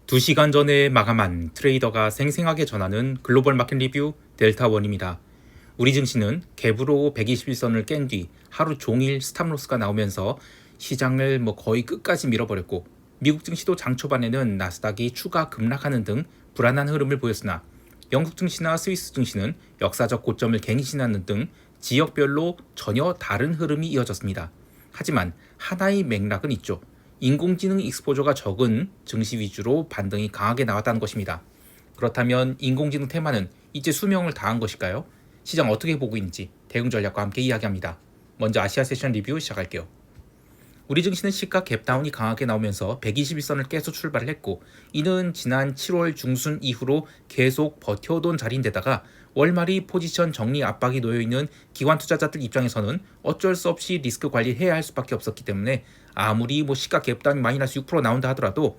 2시간 전에 마감한 트레이더가 생생하게 전하는 글로벌 마켓 리뷰 델타원입니다. 우리 증시는 갭으로 121선을 깬 뒤 하루 종일 스탑로스가 나오면서 시장을 거의 끝까지 밀어버렸고, 미국 증시도 장 초반에는 나스닥이 추가 급락하는 등 불안한 흐름을 보였으나 영국 증시나 스위스 증시는 역사적 고점을 갱신하는 등 지역별로 전혀 다른 흐름이 이어졌습니다. 하지만 하나의 맥락은 있죠. 인공지능 익스포저가 적은 증시 위주로 반등이 강하게 나왔다는 것입니다. 그렇다면 인공지능 테마는 이제 수명을 다한 것일까요? 시장 어떻게 보고 있는지 대응 전략과 함께 이야기합니다. 먼저 아시아 세션 리뷰 시작할게요. 우리 증시는 시가 갭다운이 강하게 나오면서 121선을 깨서 출발을 했고, 이는 지난 7월 중순 이후로 계속 버텨온 자리인데다가 월말이 포지션 정리 압박이 놓여있는 기관 투자자들 입장에서는 어쩔 수 없이 리스크 관리해야 할 수밖에 없었기 때문에 아무리 시가 갭다운이 마이너스 6% 나온다 하더라도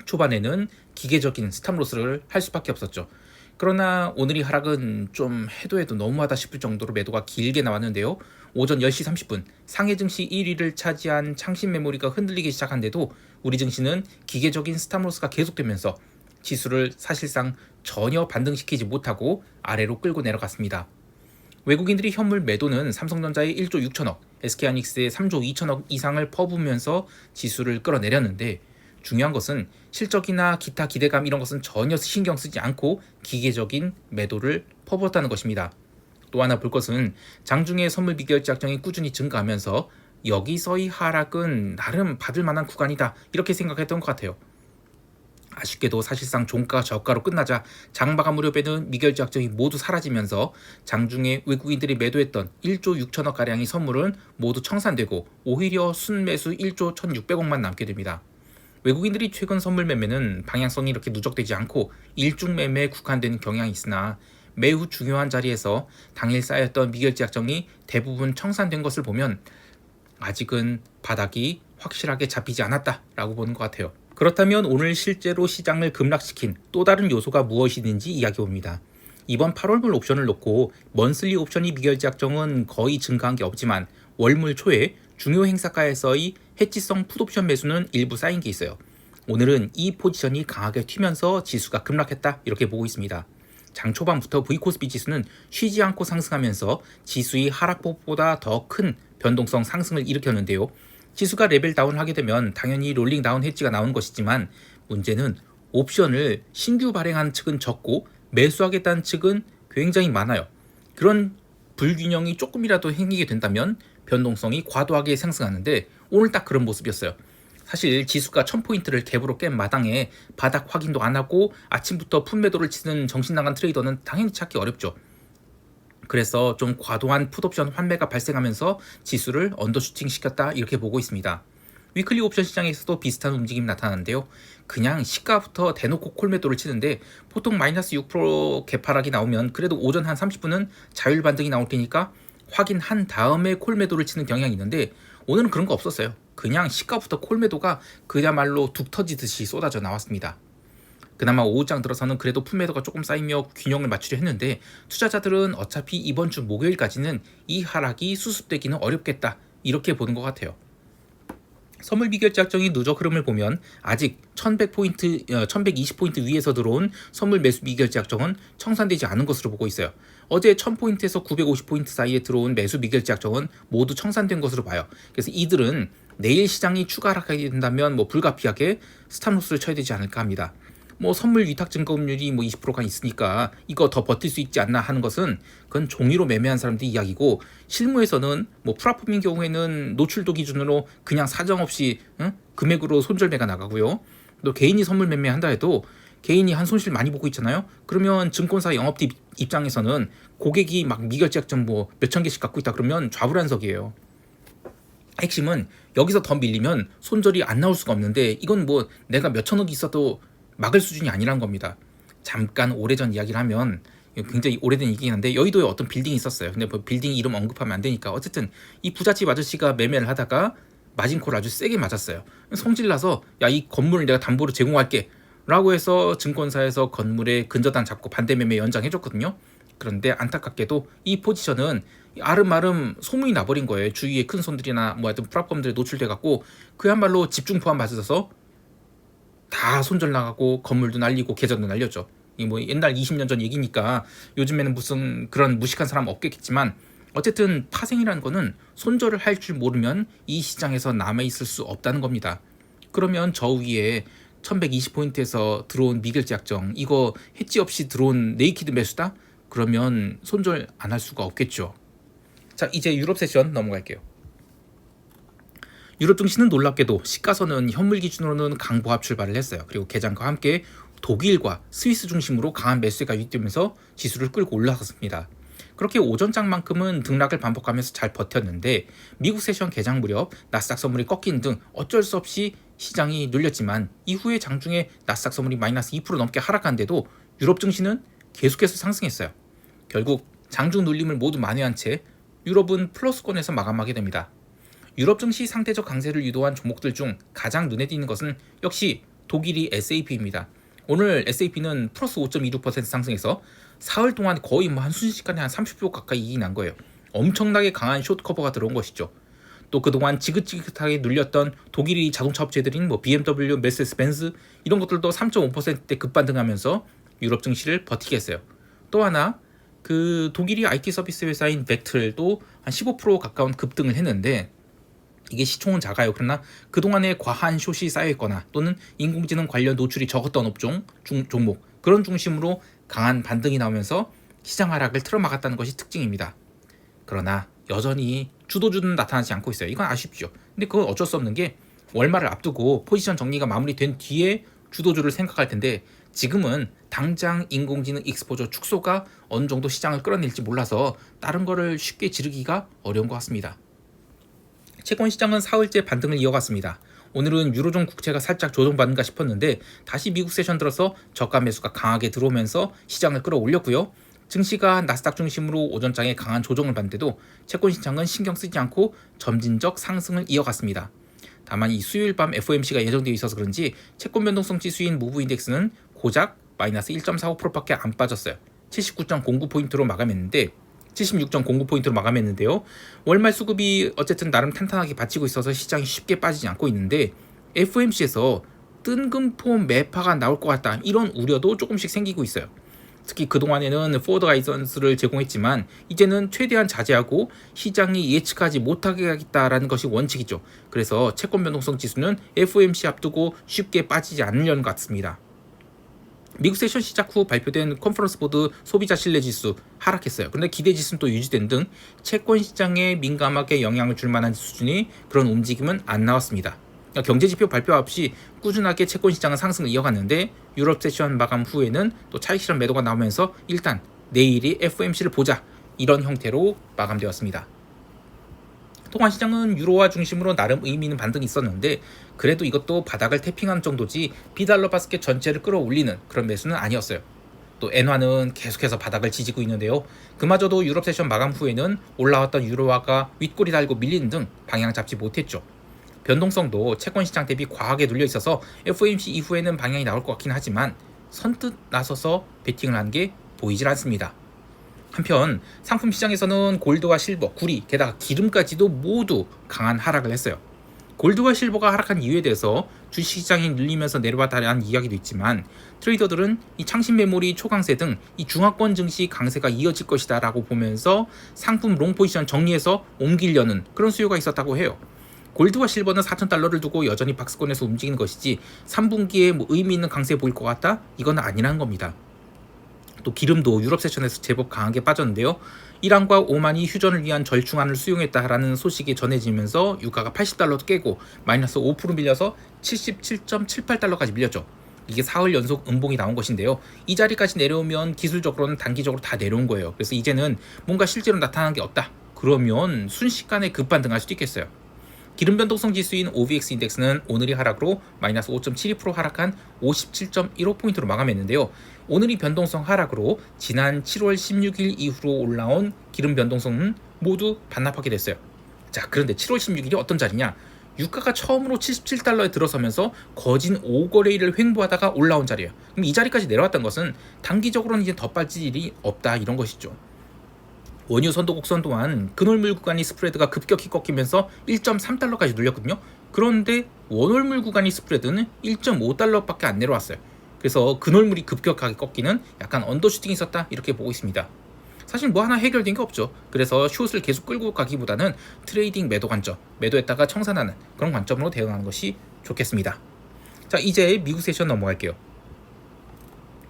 초반에는 기계적인 스탑로스를 할 수밖에 없었죠. 그러나 오늘이 하락은 좀 해도 너무하다 싶을 정도로 매도가 길게 나왔는데요. 오전 10시 30분 상해 증시 1위를 차지한 창신 메모리가 흔들리기 시작한데도 우리 증시는 기계적인 스탑로스가 계속되면서 지수를 사실상 전혀 반등시키지 못하고 아래로 끌고 내려갔습니다. 외국인들이 현물 매도는 삼성전자의 1조 6천억, SK하이닉스의 3조 2천억 이상을 퍼부으면서 지수를 끌어내렸는데, 중요한 것은 실적이나 기타 기대감 이런 것은 전혀 신경 쓰지 않고 기계적인 매도를 퍼부었다는 것입니다. 또 하나 볼 것은 장중에 선물 비결제 약정이 꾸준히 증가하면서 여기서의 하락은 나름 받을 만한 구간이다, 이렇게 생각했던 것 같아요. 아쉽게도 사실상 종가 저가로 끝나자 장마감 무렵에는 미결제 약정이 모두 사라지면서 장중에 외국인들이 매도했던 1조 6천억 가량의 선물은 모두 청산되고 오히려 순매수 1조 1,600억만 남게 됩니다. 외국인들이 최근 선물 매매는 방향성이 이렇게 누적되지 않고 일중 매매에 국한되는 경향이 있으나 매우 중요한 자리에서 당일 쌓였던 미결제 약정이 대부분 청산된 것을 보면 아직은 바닥이 확실하게 잡히지 않았다라고 보는 것 같아요. 그렇다면 오늘 실제로 시장을 급락시킨 또 다른 요소가 무엇이든지 이야기해봅니다. 이번 8월물 옵션을 놓고 먼슬리 옵션이 미결제 약정은 거의 증가한 게 없지만 월물 초에 중요 행사가에서의 해지성 풋옵션 매수는 일부 쌓인 게 있어요. 오늘은 이 포지션이 강하게 튀면서 지수가 급락했다, 이렇게 보고 있습니다. 장 초반부터 V코스피 지수는 쉬지 않고 상승하면서 지수의 하락폭보다 더 큰 변동성 상승을 일으켰는데요. 지수가 레벨 다운을 하게 되면 당연히 롤링 다운 해지가 나오는 것이지만, 문제는 옵션을 신규 발행한 측은 적고 매수하겠다는 측은 굉장히 많아요. 그런 불균형이 조금이라도 생기게 된다면 변동성이 과도하게 상승하는데 오늘 딱 그런 모습이었어요. 사실 지수가 1000포인트를 갭으로 깬 마당에 바닥 확인도 안 하고 아침부터 풋매도를 치는 정신나간 트레이더는 당연히 찾기 어렵죠. 그래서 좀 과도한 풋옵션 환매가 발생하면서 지수를 언더슈팅 시켰다, 이렇게 보고 있습니다. 위클리 옵션 시장에서도 비슷한 움직임이 나타나는데요. 그냥 시가부터 대놓고 콜매도를 치는데 보통 마이너스 6% 개파락이 나오면 그래도 오전 한 30분은 자율 반등이 나올 테니까 확인한 다음에 콜매도를 치는 경향이 있는데 오늘은 그런 거 없었어요. 그냥 시가부터 콜매도가 그야말로 둑 터지듯이 쏟아져 나왔습니다. 그나마 오후장 들어서는 그래도 풋매도가 조금 쌓이며 균형을 맞추려 했는데 투자자들은 어차피 이번 주 목요일까지는 이 하락이 수습되기는 어렵겠다, 이렇게 보는 것 같아요. 선물 비결제 약정의 누적 흐름을 보면 아직 1100포인트, 1120포인트 위에서 들어온 선물 매수 비결제 약정은 청산되지 않은 것으로 보고 있어요. 어제 1000포인트에서 950포인트 사이에 들어온 매수 비결제 약정은 모두 청산된 것으로 봐요. 그래서 이들은 내일 시장이 추가 하락하게 된다면 불가피하게 스탑로스를 쳐야 되지 않을까 합니다. 선물 위탁 증거금률이 20%가 있으니까 이거 더 버틸 수 있지 않나 하는 것은 그건 종이로 매매한 사람들의 이야기고, 실무에서는 프라폼인 경우에는 노출도 기준으로 그냥 사정없이 금액으로 손절매가 나가고요. 또 개인이 선물 매매한다 해도 개인이 한 손실 많이 보고 있잖아요. 그러면 증권사 영업팀 입장에서는 고객이 미결제 약정 몇천 개씩 갖고 있다 그러면 좌불안석이에요. 핵심은 여기서 더 밀리면 손절이 안 나올 수가 없는데 이건 내가 몇천억이 있어도 막을 수준이 아니란 겁니다. 잠깐 오래전 이야기를 하면, 굉장히 오래된 얘기긴 한데 여의도에 어떤 빌딩이 있었어요. 근데 빌딩 이름 언급하면 안 되니까 어쨌든 이 부잣집 아저씨가 매매를 하다가 마진콜을 아주 세게 맞았어요. 성질나서 야, 이 건물을 내가 담보로 제공할게 라고 해서 증권사에서 건물에 근저당 잡고 반대 매매 연장해줬거든요. 그런데 안타깝게도 이 포지션은 아름아름 소문이 나버린 거예요. 주위에 큰 손들이나 하여튼 플랫폼들에 노출돼갖고 그야말로 집중 포함 맞아서 다 손절 나가고 건물도 날리고 계좌도 날렸죠. 이 뭐 옛날 20년 전 얘기니까 요즘에는 무슨 그런 무식한 사람 없겠지만 어쨌든 파생이라는 거는 손절을 할 줄 모르면 이 시장에서 남아있을 수 없다는 겁니다. 그러면 저 위에 1120포인트에서 들어온 미결제 약정 이거 해지 없이 들어온 네이키드 매수다? 그러면 손절 안 할 수가 없겠죠. 자, 이제 유럽 세션 넘어갈게요. 유럽 증시는 놀랍게도 시가선은 현물 기준으로는 강보합 출발을 했어요. 그리고 개장과 함께 독일과 스위스 중심으로 강한 매수세가 유입되면서 지수를 끌고 올라갔습니다. 그렇게 오전장만큼은 등락을 반복하면서 잘 버텼는데 미국 세션 개장 무렵 나스닥 선물이 꺾인 등 어쩔 수 없이 시장이 눌렸지만 이후에 장중에 나스닥 선물이 마이너스 2% 넘게 하락한데도 유럽 증시는 계속해서 상승했어요. 결국 장중 눌림을 모두 만회한 채 유럽은 플러스권에서 마감하게 됩니다. 유럽 증시 상대적 강세를 유도한 종목들 중 가장 눈에 띄는 것은 역시 독일이 SAP입니다. 오늘 SAP는 플러스 5.26% 상승해서 사흘 동안 거의 한 순식간에 한 30% 가까이 이익이 난 거예요. 엄청나게 강한 숏 커버가 들어온 것이죠. 또 그동안 지긋지긋하게 눌렸던 독일이 자동차 업체들인 BMW, 메르세데스 벤츠 이런 것들도 3.5%대 급반등하면서 유럽 증시를 버티게 했어요. 또 하나 그 독일이 IT 서비스 회사인 벡틀도 한 15% 가까운 급등을 했는데 이게 시총은 작아요. 그러나 그동안에 과한 숏이 쌓여있거나 또는 인공지능 관련 노출이 적었던 업종, 종목 그런 중심으로 강한 반등이 나오면서 시장 하락을 틀어막았다는 것이 특징입니다. 그러나 여전히 주도주는 나타나지 않고 있어요. 이건 아쉽죠. 근데 그건 어쩔 수 없는 게 월말을 앞두고 포지션 정리가 마무리된 뒤에 주도주를 생각할 텐데 지금은 당장 인공지능 익스포저 축소가 어느 정도 시장을 끌어낼지 몰라서 다른 거를 쉽게 지르기가 어려운 것 같습니다. 채권 시장은 사흘째 반등을 이어갔습니다. 오늘은 유로존 국채가 살짝 조정받는가 싶었는데 다시 미국 세션 들어서 저가 매수가 강하게 들어오면서 시장을 끌어올렸고요. 증시가 나스닥 중심으로 오전장에 강한 조정을 받는데도 채권 시장은 신경 쓰지 않고 점진적 상승을 이어갔습니다. 다만 이 수요일 밤 FOMC가 예정되어 있어서 그런지 채권 변동성 지수인 무브 인덱스는 고작 마이너스 1.45%밖에 안 빠졌어요. 79.09포인트로 마감했는데 76.09포인트로 마감했는데요. 월말 수급이 어쨌든 나름 탄탄하게 받치고 있어서 시장이 쉽게 빠지지 않고 있는데 FOMC에서 뜬금포 매파가 나올 것 같다 이런 우려도 조금씩 생기고 있어요. 특히 그동안에는 포워드 가이던스를 제공했지만 이제는 최대한 자제하고 시장이 예측하지 못하게 하겠다라는 것이 원칙이죠. 그래서 채권 변동성 지수는 FOMC 앞두고 쉽게 빠지지 않으려는 것 같습니다. 미국 세션 시작 후 발표된 컨퍼런스 보드 소비자 신뢰 지수 하락했어요. 그런데 기대 지수는 또 유지된 등 채권 시장에 민감하게 영향을 줄 만한 수준의 그런 움직임은 안 나왔습니다. 경제 지표 발표 없이 꾸준하게 채권 시장은 상승을 이어갔는데 유럽 세션 마감 후에는 또 차익 실현 매도가 나오면서 일단 내일이 FOMC를 보자 이런 형태로 마감되었습니다. 통화 시장은 유로화 중심으로 나름 의미 있는 반등이 있었는데 그래도 이것도 바닥을 태핑한 정도지 비달러 바스켓 전체를 끌어올리는 그런 매수는 아니었어요. 또 엔화는 계속해서 바닥을 지지고 있는데요. 그마저도 유럽 세션 마감 후에는 올라왔던 유로화가 윗골이 달고 밀리는 등 방향 잡지 못했죠. 변동성도 채권 시장 대비 과하게 눌려 있어서 FOMC 이후에는 방향이 나올 것 같긴 하지만 선뜻 나서서 베팅을 한 게 보이질 않습니다. 한편 상품 시장에서는 골드와 실버, 구리, 게다가 기름까지도 모두 강한 하락을 했어요. 골드와 실버가 하락한 이유에 대해서 주식시장이 눌리면서 내려왔다는 이야기도 있지만 트레이더들은 이 창신 메모리 초강세 등 이 중화권 증시 강세가 이어질 것이다 라고 보면서 상품 롱 포지션 정리해서 옮기려는 그런 수요가 있었다고 해요. 골드와 실버는 4,000달러를 두고 여전히 박스권에서 움직이는 것이지 3분기에 뭐 의미 있는 강세 보일 것 같다? 이건 아니라는 겁니다. 또 기름도 유럽 세션에서 제법 강하게 빠졌는데요. 이란과 오만이 휴전을 위한 절충안을 수용했다라는 소식이 전해지면서 유가가 80달러도 깨고 마이너스 5% 밀려서 77.78달러까지 밀렸죠. 이게 사흘 연속 음봉이 나온 것인데요. 이 자리까지 내려오면 기술적으로는 단기적으로 다 내려온 거예요. 그래서 이제는 뭔가 실제로 나타나는 게 없다. 그러면 순식간에 급반등할 수도 있겠어요. 기름 변동성 지수인 OVX 인덱스는 오늘이 하락으로 마이너스 5.72% 하락한 57.15포인트로 마감했는데요. 오늘이 변동성 하락으로 지난 7월 16일 이후로 올라온 기름 변동성은 모두 반납하게 됐어요. 자, 그런데 7월 16일이 어떤 자리냐? 유가가 처음으로 77달러에 들어서면서 거진 5거래일을 횡보하다가 올라온 자리예요. 그럼 이 자리까지 내려왔던 것은 단기적으로는 이제 더 빠질 일이 없다 이런 것이죠. 원유 선도 곡선 또한 그놀물 구간이 스프레드가 급격히 꺾이면서 1.3달러까지 눌렸거든요. 그런데 원월물 구간의 스프레드는 1.5달러밖에 안 내려왔어요. 그래서 근월물이 급격하게 꺾이는 약간 언더슈팅이 있었다 이렇게 보고 있습니다. 사실 뭐 하나 해결된 게 없죠. 그래서 숏을 계속 끌고 가기보다는 트레이딩 매도 관점, 매도했다가 청산하는 그런 관점으로 대응하는 것이 좋겠습니다. 자, 이제 미국 세션 넘어갈게요.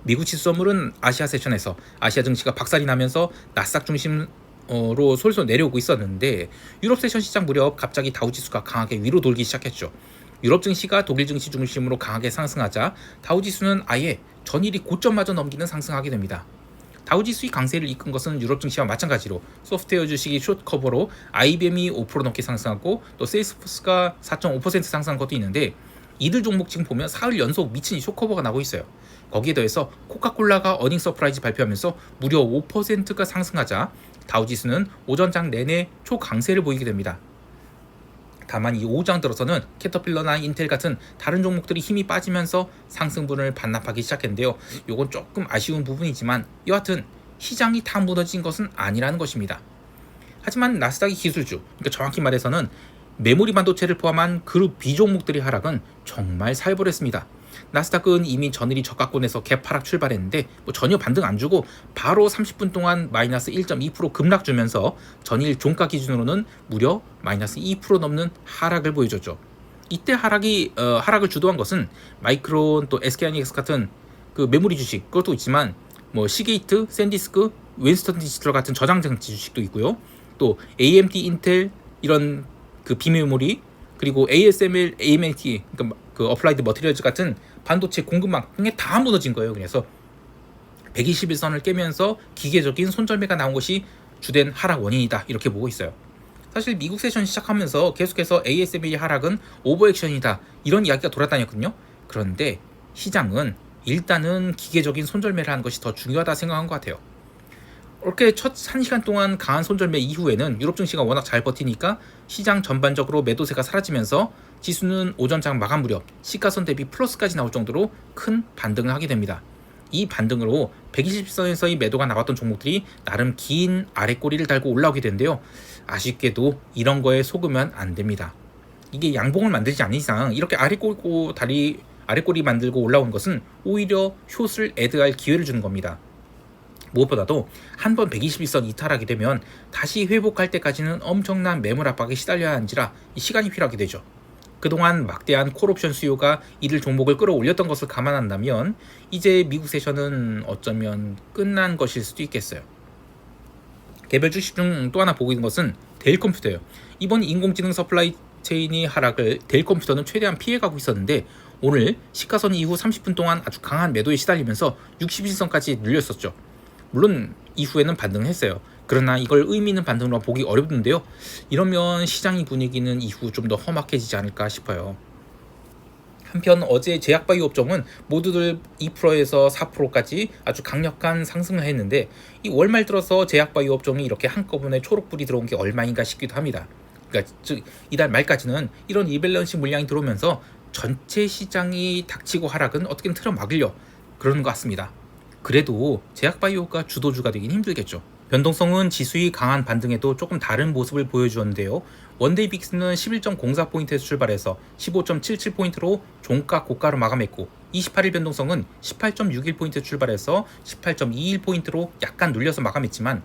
미국 지수 선물은 아시아 세션에서 아시아 증시가 박살이 나면서 나스닥 중심으로 솔솔 내려오고 있었는데 유럽 세션 시장 무렵 갑자기 다우 지수가 강하게 위로 돌기 시작했죠. 유럽 증시가 독일 증시 중심으로 강하게 상승하자 다우 지수는 아예 전일이 고점마저 넘기는 상승하게 됩니다. 다우 지수의 강세를 이끈 것은 유럽 증시와 마찬가지로 소프트웨어 주식이 숏 커버로 IBM이 5% 넘게 상승하고 또 세일스포스가 4.5% 상승한 것도 있는데 이들 종목 지금 보면 사흘 연속 미친 숏 커버가 나고 있어요. 거기에 더해서 코카콜라가 어닝 서프라이즈 발표하면서 무려 5%가 상승하자 다우 지수는 오전장 내내 초강세를 보이게 됩니다. 다만 이 오후장 들어서는 캐터필러나 인텔 같은 다른 종목들이 힘이 빠지면서 상승분을 반납하기 시작했는데요. 이건 조금 아쉬운 부분이지만 여하튼 시장이 다 무너진 것은 아니라는 것입니다. 하지만 나스닥이 기술주, 그러니까 정확히 말해서는 메모리 반도체를 포함한 그룹 B 종목들의 하락은 정말 살벌했습니다. 나스닥은 이미 전일이 저가권에서 갭 하락 출발했는데 전혀 반등 안 주고 바로 30분 동안 마이너스 1.2% 급락 주면서 전일 종가 기준으로는 무려 마이너스 2% 넘는 하락을 보여줬죠. 이때 하락을 주도한 것은 마이크론 또 SK하이닉스 같은 그 메모리 주식 그것도 있지만 시게이트, 샌디스크, 윈스턴 디지털 같은 저장장치 주식도 있고요. 또 AMD, 인텔 이런 그 비메모리 그리고 ASML, AMT 그러니까 그 어플라이드 머티리얼즈 같은 반도체 공급망 등에 다 무너진 거예요. 그래서 121선을 깨면서 기계적인 손절매가 나온 것이 주된 하락 원인이다 이렇게 보고 있어요. 사실 미국 세션 시작하면서 계속해서 ASML의 하락은 오버액션이다 이런 이야기가 돌아다녔거든요. 그런데 시장은 일단은 기계적인 손절매를 하는 것이 더 중요하다 생각한 것 같아요. 이렇게 첫 1시간 동안 강한 손절매 이후에는 유럽 증시가 워낙 잘 버티니까 시장 전반적으로 매도세가 사라지면서 지수는 오전장 마감 무렵 시가선 대비 플러스까지 나올 정도로 큰 반등을 하게 됩니다. 이 반등으로 120선에서의 매도가 나왔던 종목들이 나름 긴 아랫꼬리를 달고 올라오게 되는데요. 아쉽게도 이런 거에 속으면 안 됩니다. 이게 양봉을 만들지 않는 이상 이렇게 아랫꼬리 만들고 올라온 것은 오히려 숏을 애드할 기회를 주는 겁니다. 무엇보다도 한번 121선 이탈하게 되면 다시 회복할 때까지는 엄청난 매물 압박에 시달려야 하는지라 시간이 필요하게 되죠. 그동안 막대한 콜옵션 수요가 이들 종목을 끌어올렸던 것을 감안한다면 이제 미국 세션은 어쩌면 끝난 것일 수도 있겠어요. 개별 주식 중 또 하나 보고 있는 것은 데일 컴퓨터예요. 이번 인공지능 서플라이 체인의 하락을 데일 컴퓨터는 최대한 피해가고 있었는데 오늘 시가선 이후 30분 동안 아주 강한 매도에 시달리면서 61선까지 눌렸었죠. 물론 이후에는 반등을 했어요. 그러나 이걸 의미 있는 반등으로 보기 어렵는데요. 이러면 시장의 분위기는 이후 좀 더 험악해지지 않을까 싶어요. 한편 어제 제약바이오 업종은 모두들 2%에서 4%까지 아주 강력한 상승을 했는데 이 월말 들어서 제약바이오 업종이 이렇게 한꺼번에 초록불이 들어온 게 얼마인가 싶기도 합니다. 그러니까 즉 이달 말까지는 이런 리밸런싱 물량이 들어오면서 전체 시장이 닥치고 하락은 어떻게든 틀어막으려 그러는 것 같습니다. 그래도 제약바이오가 주도주가 되긴 힘들겠죠. 변동성은 지수의 강한 반등에도 조금 다른 모습을 보여주었는데요. 원데이 빅스는 11.04포인트에서 출발해서 15.77포인트로 종가 고가로 마감했고 28일 변동성은 18.61포인트 출발해서 18.21포인트로 약간 눌려서 마감했지만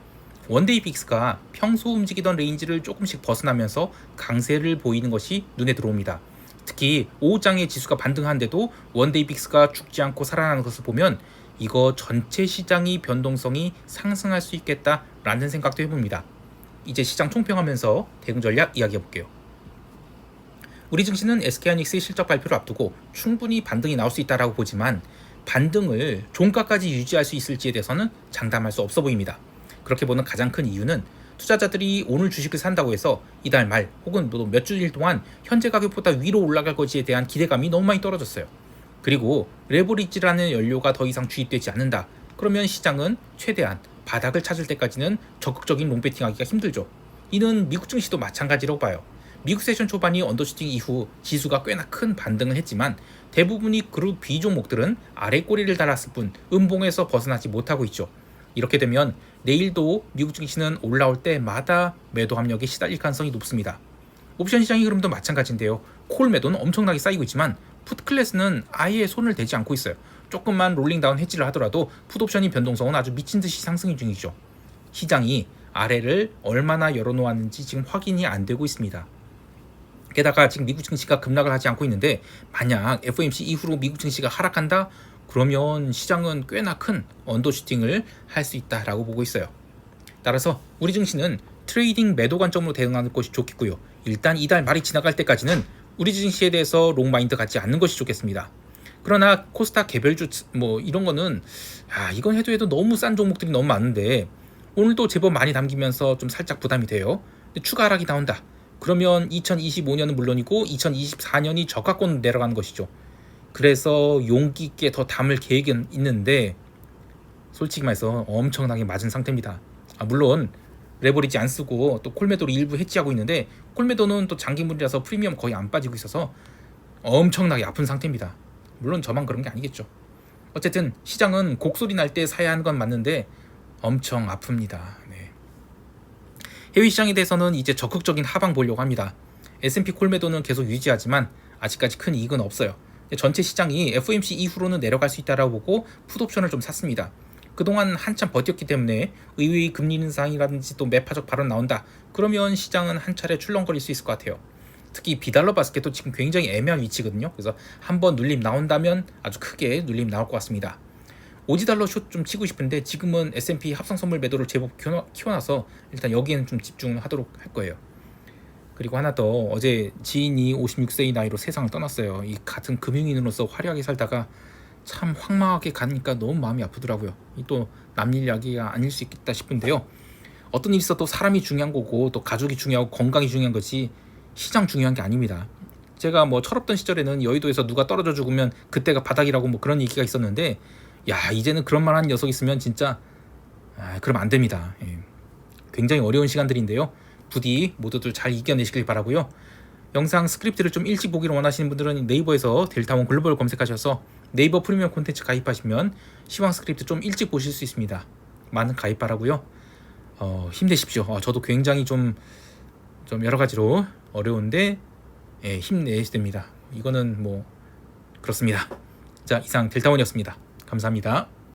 원데이 빅스가 평소 움직이던 레인지를 조금씩 벗어나면서 강세를 보이는 것이 눈에 들어옵니다. 특히 오후장에 지수가 반등하는데도 원데이 빅스가 죽지 않고 살아나는 것을 보면 이거 전체 시장의 변동성이 상승할 수 있겠다라는 생각도 해봅니다. 이제 시장 총평하면서 대응 전략 이야기해볼게요. 우리 증시는 SK하이닉스의 실적 발표를 앞두고 충분히 반등이 나올 수 있다고 보지만 반등을 종가까지 유지할 수 있을지에 대해서는 장담할 수 없어 보입니다. 그렇게 보는 가장 큰 이유는 투자자들이 오늘 주식을 산다고 해서 이달 말 혹은 몇 주일 동안 현재 가격보다 위로 올라갈 것에 대한 기대감이 너무 많이 떨어졌어요. 그리고 레버리지라는 연료가 더 이상 주입되지 않는다. 그러면 시장은 최대한 바닥을 찾을 때까지는 적극적인 롱배팅하기가 힘들죠. 이는 미국 증시도 마찬가지라고 봐요. 미국 세션 초반이 언더슈팅 이후 지수가 꽤나 큰 반등을 했지만 대부분이 그룹 B 종목들은 아래 꼬리를 달았을 뿐 음봉에서 벗어나지 못하고 있죠. 이렇게 되면 내일도 미국 증시는 올라올 때마다 매도 압력에 시달릴 가능성이 높습니다. 옵션 시장의 흐름도 마찬가지인데요. 콜 매도는 엄청나게 쌓이고 있지만 풋 클래스는 아예 손을 대지 않고 있어요. 조금만 롤링다운 해지를 하더라도 풋옵션이 변동성은 아주 미친듯이 상승 중이죠. 시장이 아래를 얼마나 열어놓았는지 지금 확인이 안 되고 있습니다. 게다가 지금 미국 증시가 급락을 하지 않고 있는데 만약 FOMC 이후로 미국 증시가 하락한다? 그러면 시장은 꽤나 큰 언더슈팅을 할 수 있다라고 보고 있어요. 따라서 우리 증시는 트레이딩 매도 관점으로 대응하는 것이 좋겠고요. 일단 이달 말이 지나갈 때까지는 우리 증시에 대해서 롱마인드 갖지 않는 것이 좋겠습니다. 그러나 코스닥 개별주 이런 거는 이건 해도 너무 싼 종목들이 너무 많은데 오늘도 제법 많이 담기면서 좀 살짝 부담이 돼요. 근데 추가 하락이 나온다. 그러면 2025년은 물론이고 2024년이 저가권 내려가는 것이죠. 그래서 용기 있게 더 담을 계획은 있는데 솔직히 말해서 엄청나게 맞은 상태입니다. 물론 레버리지 안 쓰고 또 콜매도로 일부 해지하고 있는데 콜매도는 또 장기물이라서 프리미엄 거의 안 빠지고 있어서 엄청나게 아픈 상태입니다. 물론 저만 그런 게 아니겠죠. 어쨌든 시장은 곡소리 날 때 사야 하는 건 맞는데 엄청 아픕니다. 네. 해외 시장에 대해서는 이제 적극적인 하방 보려고 합니다. S&P 콜매도는 계속 유지하지만 아직까지 큰 이익은 없어요. 전체 시장이 FOMC 이후로는 내려갈 수 있다라고 보고 풋옵션을 좀 샀습니다. 그동안 한참 버텼기 때문에 의외의 금리 인상이라든지 또 매파적 발언 나온다. 그러면 시장은 한 차례 출렁거릴 수 있을 것 같아요. 특히 비달러 바스켓도 지금 굉장히 애매한 위치거든요. 그래서 한번 눌림 나온다면 아주 크게 눌림 나올 것 같습니다. 오지달러 숏 좀 치고 싶은데 지금은 S&P 합성 선물 매도를 제법 키워놔서 일단 여기에는 좀 집중하도록 할 거예요. 그리고 하나 더, 어제 지인이 56세의 나이로 세상을 떠났어요. 이 같은 금융인으로서 화려하게 살다가 참 황망하게 가니까 너무 마음이 아프더라고요. 또 남일 이야기가 아닐 수 있겠다 싶은데요. 어떤 일이 있어도 사람이 중요한 거고 또 가족이 중요하고 건강이 중요한 거지 시장 중요한 게 아닙니다. 제가 철없던 시절에는 여의도에서 누가 떨어져 죽으면 그때가 바닥이라고 그런 얘기가 있었는데 이제는 그런 말 하는 녀석 있으면 진짜 그러면 안 됩니다. 굉장히 어려운 시간들인데요. 부디 모두들 잘 이겨내시길 바라고요. 영상 스크립트를 좀 일찍 보기를 원하시는 분들은 네이버에서 델타원 글로벌 검색하셔서 네이버 프리미엄 콘텐츠 가입하시면 시황 스크립트 좀 일찍 보실 수 있습니다. 많은 가입 바라고요. 힘내십시오. 저도 굉장히 좀 여러 가지로 어려운데 힘내야 됩니다. 이거는 그렇습니다. 자, 이상 델타원이었습니다. 감사합니다.